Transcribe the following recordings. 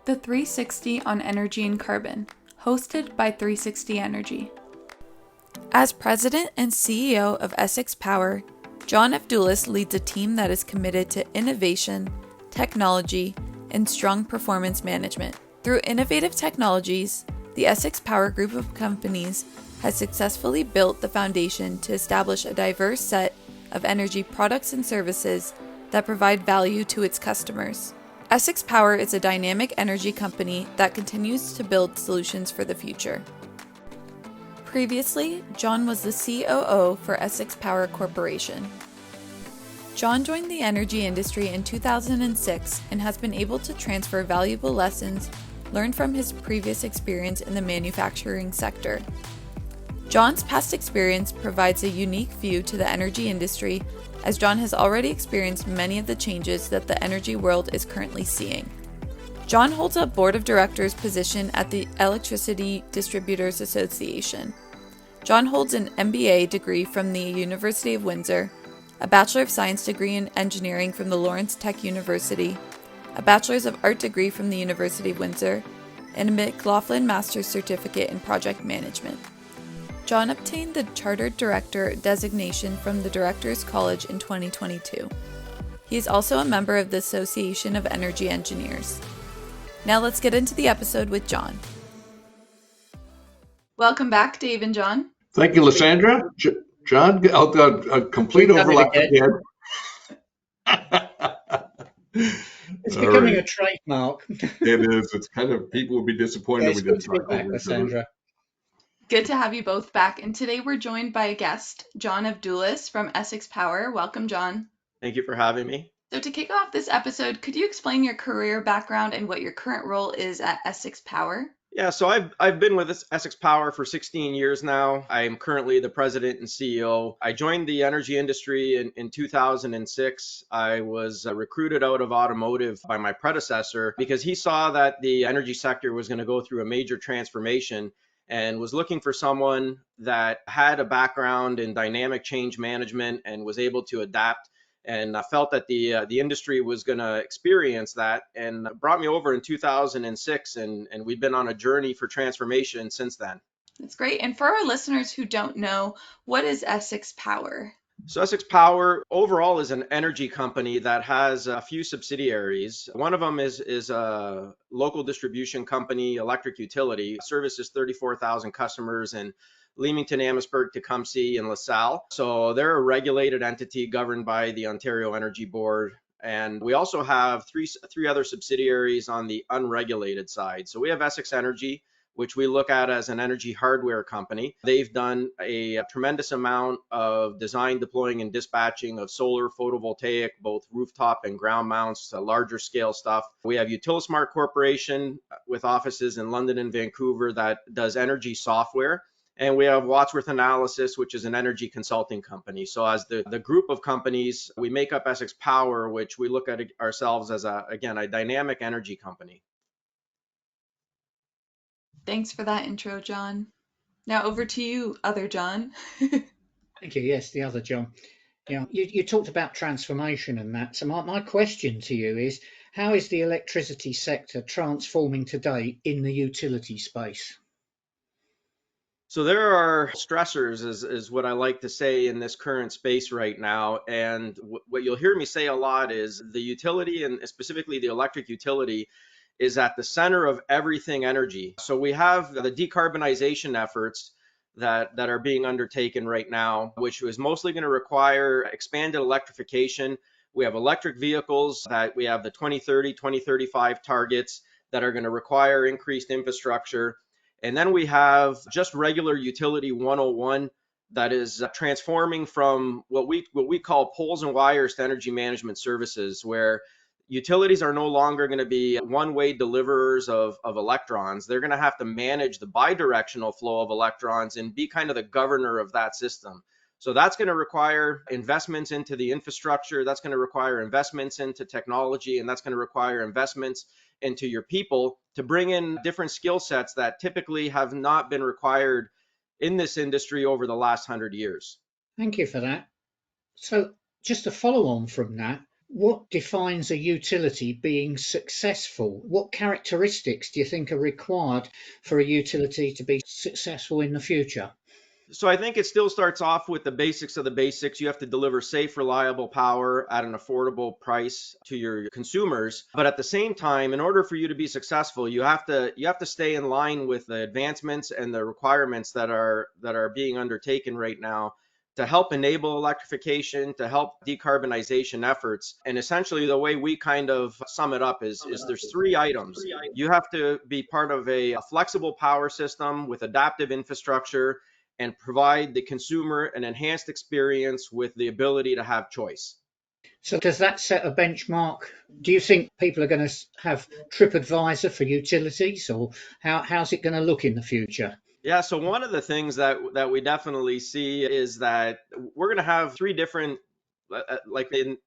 The 360 on Energy and Carbon, hosted by 360 Energy. As President and CEO of Essex Power, John Avdoulos leads a team that is committed to innovation, technology, and strong performance management. Through innovative technologies, the Essex Power group of companies has successfully built the foundation to establish a diverse set of energy products and services that provide value to its customers. Essex Power is a dynamic energy company that continues to build solutions for the future. Previously, John was the COO for Essex Power Corporation. John joined the energy industry in 2006 and has been able to transfer valuable lessons learned from his previous experience in the manufacturing sector. John's past experience provides a unique view to the energy industry, as John has already experienced many of the changes that the energy world is currently seeing. John holds a board of directors position at the Electricity Distributors Association. John holds an MBA degree from the University of Windsor, a Bachelor of Science degree in Engineering from the Lawrence Tech University, a Bachelor's of Art degree from the University of Windsor, and a McLaughlin Master's Certificate in Project Management. John obtained the Chartered Director designation from the Directors College in 2022. He is also a member of the Association of Energy Engineers. Now let's get into the episode with John. Welcome back, Dave and John. Thank you, Lysandra. John, a complete overlap again. It's becoming a trademark. It is. It's kind of, people will be disappointed we didn't talk over each other. Good to have you both back. And today we're joined by a guest, John Avdoulos from Essex Power. Welcome, John. Thank you for having me. So to kick off this episode, could you explain your career background and what your current role is at Essex Power? Yeah, so I've been with Essex Power for 16 years now. I am currently the president and CEO. I joined the energy industry in 2006. I was recruited out of automotive by my predecessor because he saw that the energy sector was going to go through a major transformation and was looking for someone that had a background in dynamic change management and was able to adapt. And I felt that the industry was going to experience that, and brought me over in 2006, and we've been on a journey for transformation since then. That's great. And for our listeners who don't know, what is Essex Power? So Essex Power overall is an energy company that has a few subsidiaries. One of them is a local distribution company, electric utility, services 34,000 customers in Leamington, Amherstburg, Tecumseh, and LaSalle. So they're a regulated entity governed by the Ontario Energy Board. And we also have three other subsidiaries on the unregulated side. So we have Essex Energy, which we look at as an energy hardware company. They've done a tremendous amount of design, deploying, and dispatching of solar, photovoltaic, both rooftop and ground mounts, larger scale stuff. We have Utilismart Corporation with offices in London and Vancouver that does energy software. And we have Wadsworth Analysis, which is an energy consulting company. So as the group of companies, we make up Essex Power, which we look at ourselves as, a dynamic energy company. Thanks for that intro, John. Now over to you, other John. Thank you. Yes, the other John. Yeah, you talked about transformation and that. So my question to you is, how is the electricity sector transforming today in the utility space? So there are stressors, is what I like to say, in this current space right now. And what you'll hear me say a lot is the utility, and specifically the electric utility, is at the center of everything energy. So we have the decarbonization efforts that are being undertaken right now, which is mostly going to require expanded electrification. We have electric vehicles that we have the 2030, 2035 targets that are going to require increased infrastructure. And then we have just regular utility 101 that is transforming from what we call poles and wires to energy management services, where utilities are no longer going to be one-way deliverers of electrons. They're going to have to manage the bidirectional flow of electrons and be kind of the governor of that system. So that's going to require investments into the infrastructure. That's going to require investments into technology, and that's going to require investments into your people to bring in different skill sets that typically have not been required in this industry over the last 100 years. Thank you for that. So just to follow on from that, What defines a utility being successful? What characteristics do you think are required for a utility to be successful in the future? So I think it still starts off with the basics of the basics. You have to deliver safe, reliable power at an affordable price to your consumers. But at the same time, in order for you to be successful, you have to stay in line with the advancements and the requirements that are being undertaken right now to help enable electrification, to help decarbonization efforts. And essentially the way we kind of sum it up is there's three items. You have to be part of a flexible power system with adaptive infrastructure and provide the consumer an enhanced experience with the ability to have choice. So does that set a benchmark? Do you think people are going to have TripAdvisor for utilities, or how's it going to look in the future? Yeah, so one of the things that we definitely see is that we're going to have three different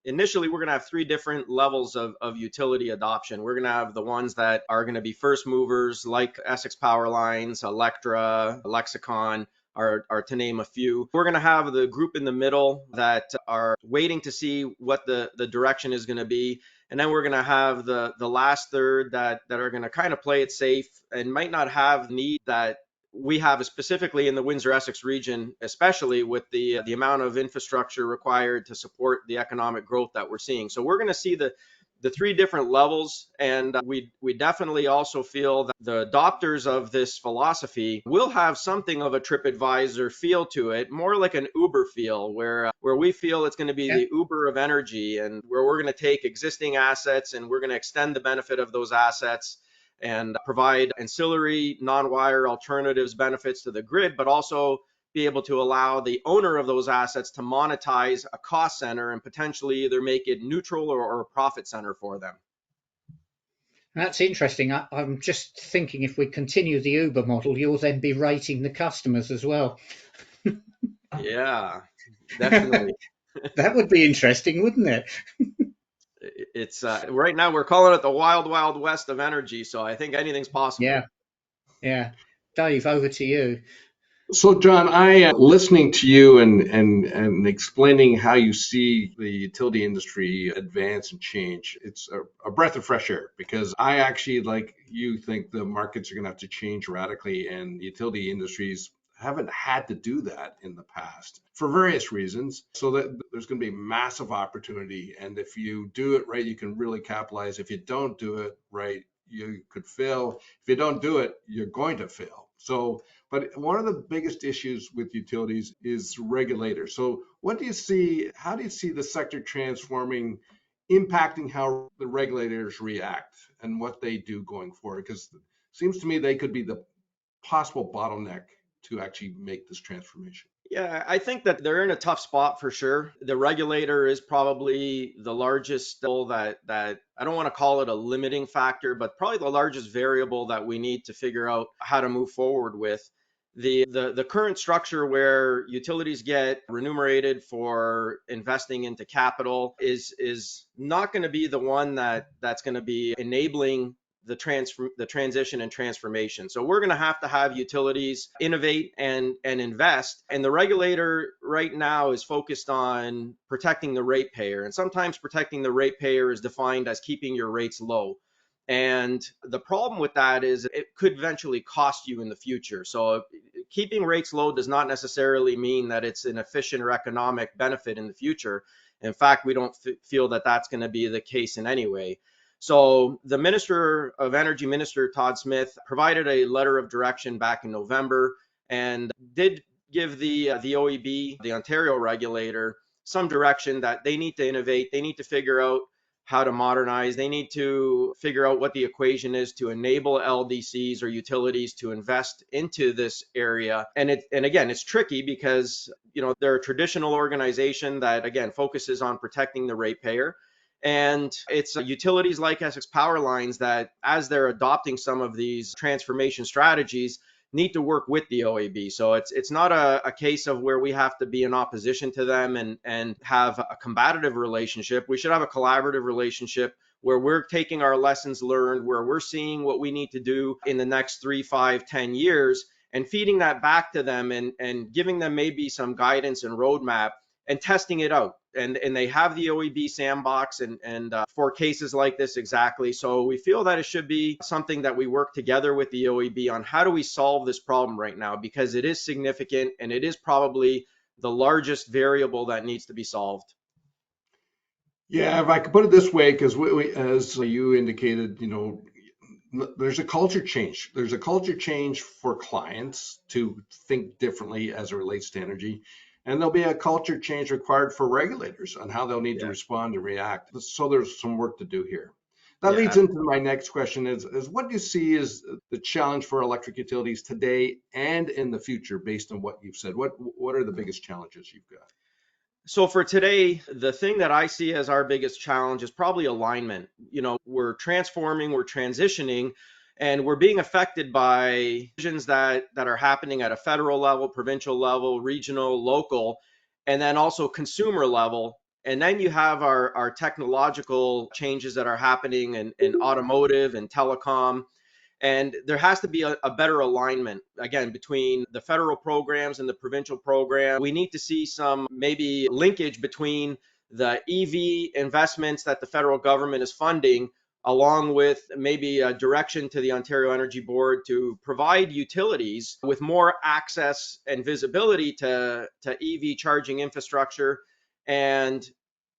initially we're going to have three different levels of utility adoption. We're going to have the ones that are going to be first movers like Essex Power Lines, Electra, Lexicon, are to name a few. We're going to have the group in the middle that are waiting to see what the direction is going to be. And then we're going to have the last third that are going to kind of play it safe and might not have need that we have specifically in the Windsor-Essex region, especially with the amount of infrastructure required to support the economic growth that we're seeing. So we're going to see the three different levels, and we definitely also feel that the adopters of this philosophy will have something of a TripAdvisor feel to it, more like an Uber feel, where we feel it's going to be the Uber of energy, and where we're going to take existing assets and we're going to extend the benefit of those assets and provide ancillary non-wire alternatives benefits to the grid, but also be able to allow the owner of those assets to monetize a cost center and potentially either make it neutral or a profit center for them. That's interesting. I'm just thinking if we continue the Uber model, you'll then be rating the customers as well. Yeah, definitely. That would be interesting, wouldn't it? It's right now we're calling it the wild, wild west of energy. So I think anything's possible. Yeah, yeah. Dave, over to you. So, John, I listening to you and explaining how you see the utility industry advance and change. It's a breath of fresh air, because I actually, like you, think the markets are going to have to change radically, and the utility industries haven't had to do that in the past for various reasons. So that there's going to be massive opportunity, and if you do it right, you can really capitalize. If you don't do it right, you could fail. If you don't do it, you're going to fail. So, but one of the biggest issues with utilities is regulators. So what do you see, how do you see the sector transforming, impacting how the regulators react and what they do going forward? Because it seems to me they could be the possible bottleneck to actually make this transformation. Yeah, I think that they're in a tough spot for sure. The regulator is probably the largest that I don't want to call it a limiting factor, but probably the largest variable that we need to figure out how to move forward with. The current structure where utilities get remunerated for investing into capital is not going to be the one that's going to be enabling the transition and transformation. So we're going to have utilities innovate and invest. And the regulator right now is focused on protecting the ratepayer. And sometimes protecting the ratepayer is defined as keeping your rates low. And the problem with that is it could eventually cost you in the future. So keeping rates low does not necessarily mean that it's an efficient or economic benefit in the future. In fact, we don't feel that that's going to be the case in any way. So the Minister of Energy, Minister Todd Smith, provided a letter of direction back in November and did give the OEB, the Ontario regulator, some direction that they need to innovate. They need to figure out how to modernize. They need to figure out what the equation is to enable LDCs or utilities to invest into this area. And again, it's tricky because, they're a traditional organization that, again, focuses on protecting the ratepayer. And it's utilities like Essex Power Lines that, as they're adopting some of these transformation strategies, need to work with the OEB. So it's not a case of where we have to be in opposition to them and have a combative relationship. We should have a collaborative relationship where we're taking our lessons learned, where we're seeing what we need to do in the next 3, 5, 10 years and feeding that back to them and giving them maybe some guidance and roadmap and testing it out. and they have the OEB sandbox and for cases like this exactly. So we feel that it should be something that we work together with the OEB on how do we solve this problem right now, because it is significant and it is probably the largest variable that needs to be solved. Yeah, if I could put it this way, because as you indicated, there's a culture change. There's a culture change for clients to think differently as it relates to energy. And there'll be a culture change required for regulators on how they'll need to Yeah. respond and react. So there's some work to do here. That Yeah. leads into my next question is what do you see as the challenge for electric utilities today and in the future based on what you've said? What are the biggest challenges you've got? So for today, the thing that I see as our biggest challenge is probably alignment. We're transforming, we're transitioning, and we're being affected by decisions that are happening at a federal level, provincial level, regional, local, and then also consumer level. And then you have our technological changes that are happening in automotive and telecom. And there has to be a better alignment, again, between the federal programs and the provincial program. We need to see some maybe linkage between the EV investments that the federal government is funding, along with maybe a direction to the Ontario Energy Board to provide utilities with more access and visibility to EV charging infrastructure, and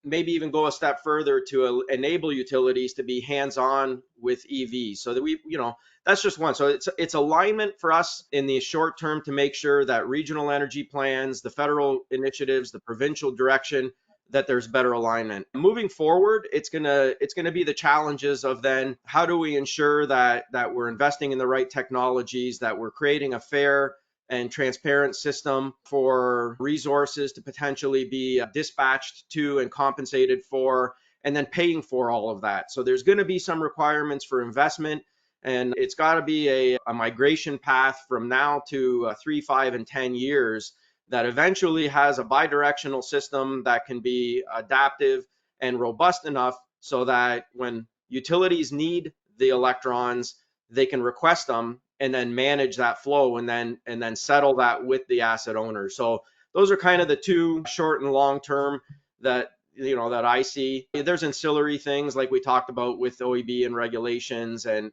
maybe even go a step further to enable utilities to be hands-on with EVs, so that that's just one. So it's alignment for us in the short term to make sure that regional energy plans, the federal initiatives, the provincial direction, that there's better alignment. Moving forward, it's gonna be the challenges of then how do we ensure that we're investing in the right technologies, that we're creating a fair and transparent system for resources to potentially be dispatched to and compensated for, and then paying for all of that. So there's going to be some requirements for investment, and it's got to be a migration path from now to 3, 5, and 10 years that eventually has a bidirectional system that can be adaptive and robust enough so that when utilities need the electrons, they can request them and then manage that flow and then settle that with the asset owner. So those are kind of the two short and long term that that I see. There's ancillary things like we talked about with OEB and regulations, and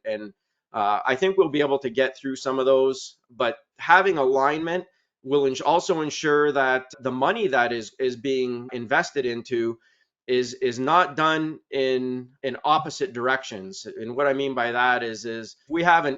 I think we'll be able to get through some of those. But having alignment will also ensure that the money that is being invested into is not done in opposite directions. And what I mean by that is we have an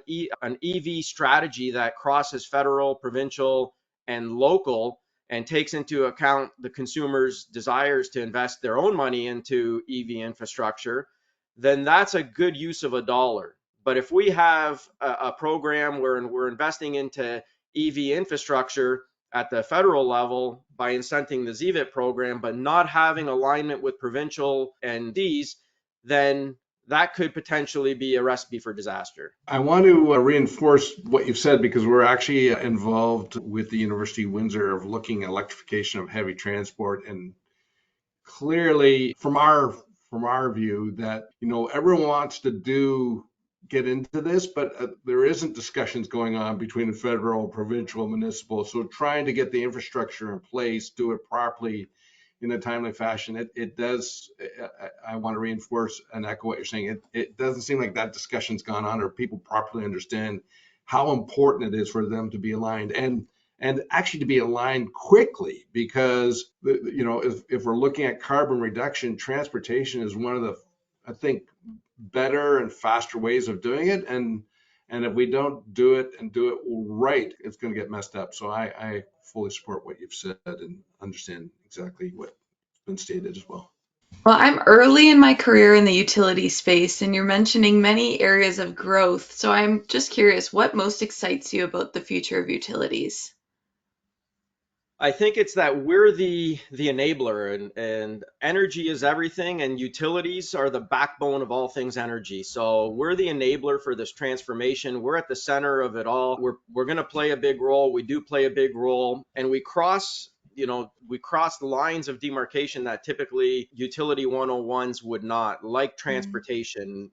EV strategy that crosses federal, provincial, and local, and takes into account the consumer's desires to invest their own money into EV infrastructure, then that's a good use of a dollar. But if we have a program where we're investing into EV infrastructure at the federal level by incenting the ZVIT program, but not having alignment with provincial and Ds, then that could potentially be a recipe for disaster. I want to reinforce what you've said because we're actually involved with the University of Windsor of looking at electrification of heavy transport, and clearly from our view that everyone wants to get into this, but there isn't discussions going on between the federal, provincial, municipal. So trying to get the infrastructure in place, do it properly in a timely fashion, it does. I want to reinforce and echo what you're saying. It doesn't seem like that discussion's gone on, or people properly understand how important it is for them to be aligned and actually to be aligned quickly, because if we're looking at carbon reduction, transportation is one of the, I think, better and faster ways of doing it, and if we don't do it and do it right, it's going to get messed up. So I fully support what you've said and understand exactly what's been stated as well. Well, I'm early in my career in the utility space, and you're mentioning many areas of growth. So I'm just curious, what most excites you about the future of utilities? I think it's that we're the enabler, and energy is everything, and utilities are the backbone of all things energy. So we're the enabler for this transformation. We're at the center of it all. We're going to play a big role. We do play a big role, and we cross the lines of demarcation that typically utility 101s would not, like transportation.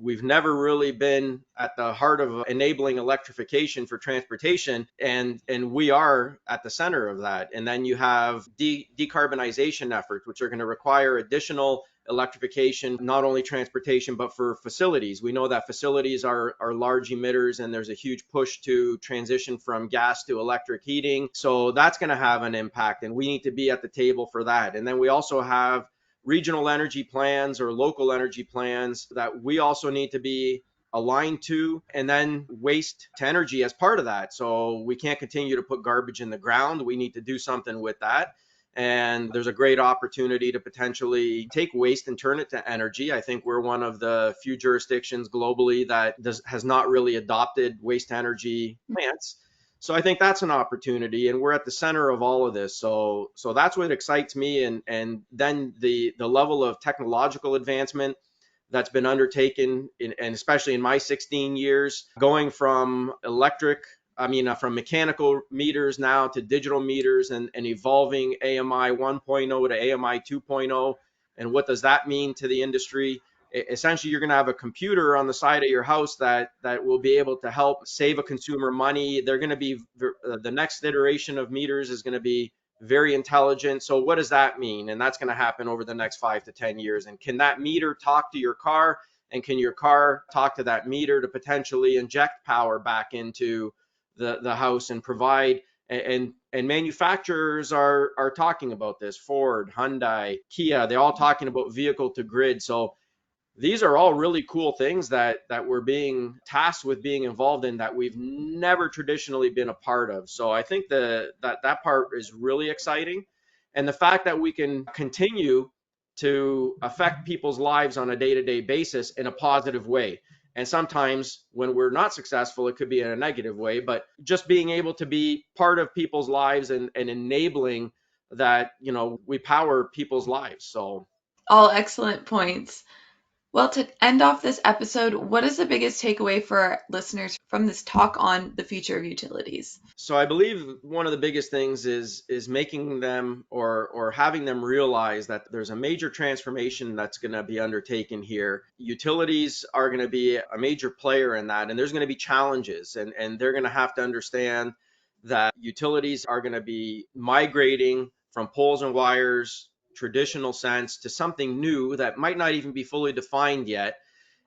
we've never really been at the heart of enabling electrification for transportation, and we are at the center of that. And then you have decarbonization efforts, which are going to require additional electrification, not only transportation, but for facilities. We know that facilities are large emitters, and there's a huge push to transition from gas to electric heating. So that's going to have an impact, and we need to be at the table for that. And then we also have regional energy plans or local energy plans that we also need to be aligned to, and then waste to energy as part of that. So we can't continue to put garbage in the ground. We need to do something with that. And there's a great opportunity to potentially take waste and turn it to energy. I think we're one of the few jurisdictions globally that has not really adopted waste to energy plants. So I think that's an opportunity, and we're at the center of all of this. So that's what excites me. And then the level of technological advancement that's been undertaken, and especially in my 16 years, going from from mechanical meters now to digital meters, and evolving AMI 1.0 to AMI 2.0. And what does that mean to the industry? Essentially, you're going to have a computer on the side of your house that will be able to help save a consumer money. They're going to be, the next iteration of meters is going to be very intelligent. So what does that mean? And that's going to happen over the next 5 to 10 years. And can that meter talk to your car? And can your car talk to that meter to potentially inject power back into the house and provide? And manufacturers are talking about this. Ford, Hyundai, Kia, they're all talking about vehicle to grid. So these are all really cool things that we're being tasked with being involved in that we've never traditionally been a part of. So I think that part is really exciting. And the fact that we can continue to affect people's lives on a day-to-day basis in a positive way. And sometimes when we're not successful, it could be in a negative way, but just being able to be part of people's lives and enabling that, we power people's lives. So all excellent points. Well, to end off this episode, what is the biggest takeaway for our listeners from this talk on the future of utilities? So I believe one of the biggest things is making them or having them realize that there's a major transformation that's going to be undertaken here. Utilities are going to be a major player in that, and there's going to be challenges, and they're going to have to understand that utilities are going to be migrating from poles and wires, traditional sense, to something new that might not even be fully defined yet.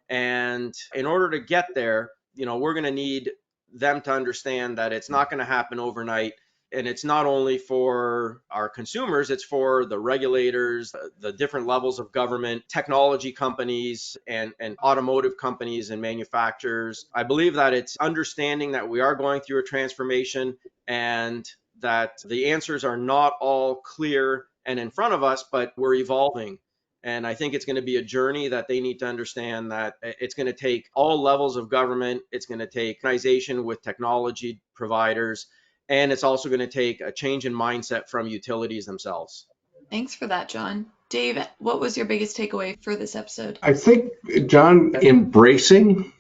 And in order to get there, we're going to need them to understand that it's not going to happen overnight. And it's not only for our consumers, it's for the regulators, the different levels of government, technology companies, and automotive companies and manufacturers. I believe that it's understanding that we are going through a transformation, and that the answers are not all clear and in front of us, but we're evolving. And I think it's going to be a journey that they need to understand that it's going to take all levels of government. It's going to take organization with technology providers, and it's also going to take a change in mindset from utilities themselves. Thanks for that, John. Dave, what was your biggest takeaway for this episode? I think, John, embracing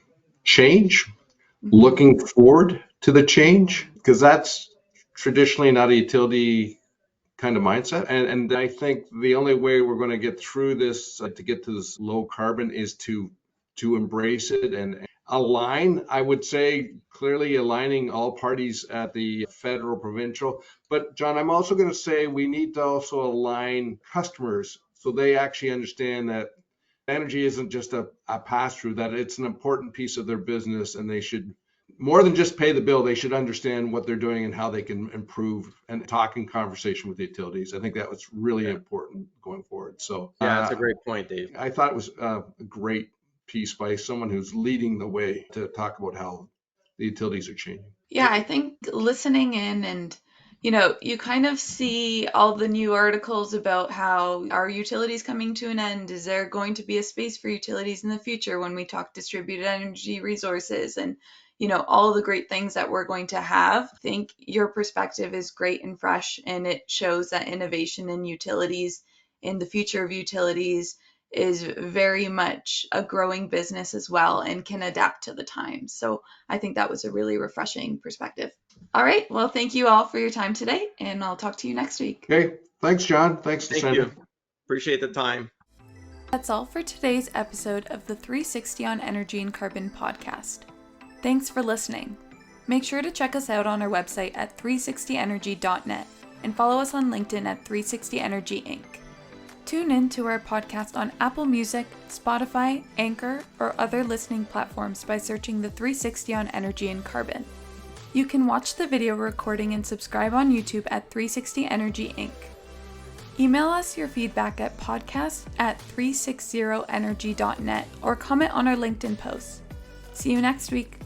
change, looking forward to the change, because that's traditionally not a utility kind of mindset. And I think the only way we're going to get through this, to get to this low carbon, is to embrace it and align. I would say clearly aligning all parties at the federal, provincial. But John, I'm also going to say we need to also align customers so they actually understand that energy isn't just a pass through, that it's an important piece of their business, and they should, more than just pay the bill, they should understand what they're doing and how they can improve, and talk in conversation with the utilities. I think that was really important going forward. So that's a great point, Dave. I thought it was a great piece by someone who's leading the way to talk about how the utilities are changing. Yeah, I think listening in, and you kind of see all the new articles about how are utilities coming to an end? Is there going to be a space for utilities in the future when we talk distributed energy resources, and all the great things that we're going to have? I think your perspective is great and fresh, and it shows that innovation in utilities, in the future of utilities, is very much a growing business as well, and can adapt to the times. So I think that was a really refreshing perspective. All right. Well, thank you all for your time today, and I'll talk to you next week. Okay. Thanks, John. Thanks to Thank Sandra. you. Appreciate the time. That's all for today's episode of the 360 on Energy and Carbon podcast. Thanks for listening. Make sure to check us out on our website at 360energy.net and follow us on LinkedIn at 360energy Inc. Tune in to our podcast on Apple Music, Spotify, Anchor, or other listening platforms by searching the 360 on Energy and Carbon. You can watch the video recording and subscribe on YouTube at 360energy Inc. Email us your feedback at podcast@360energy.net or comment on our LinkedIn posts. See you next week.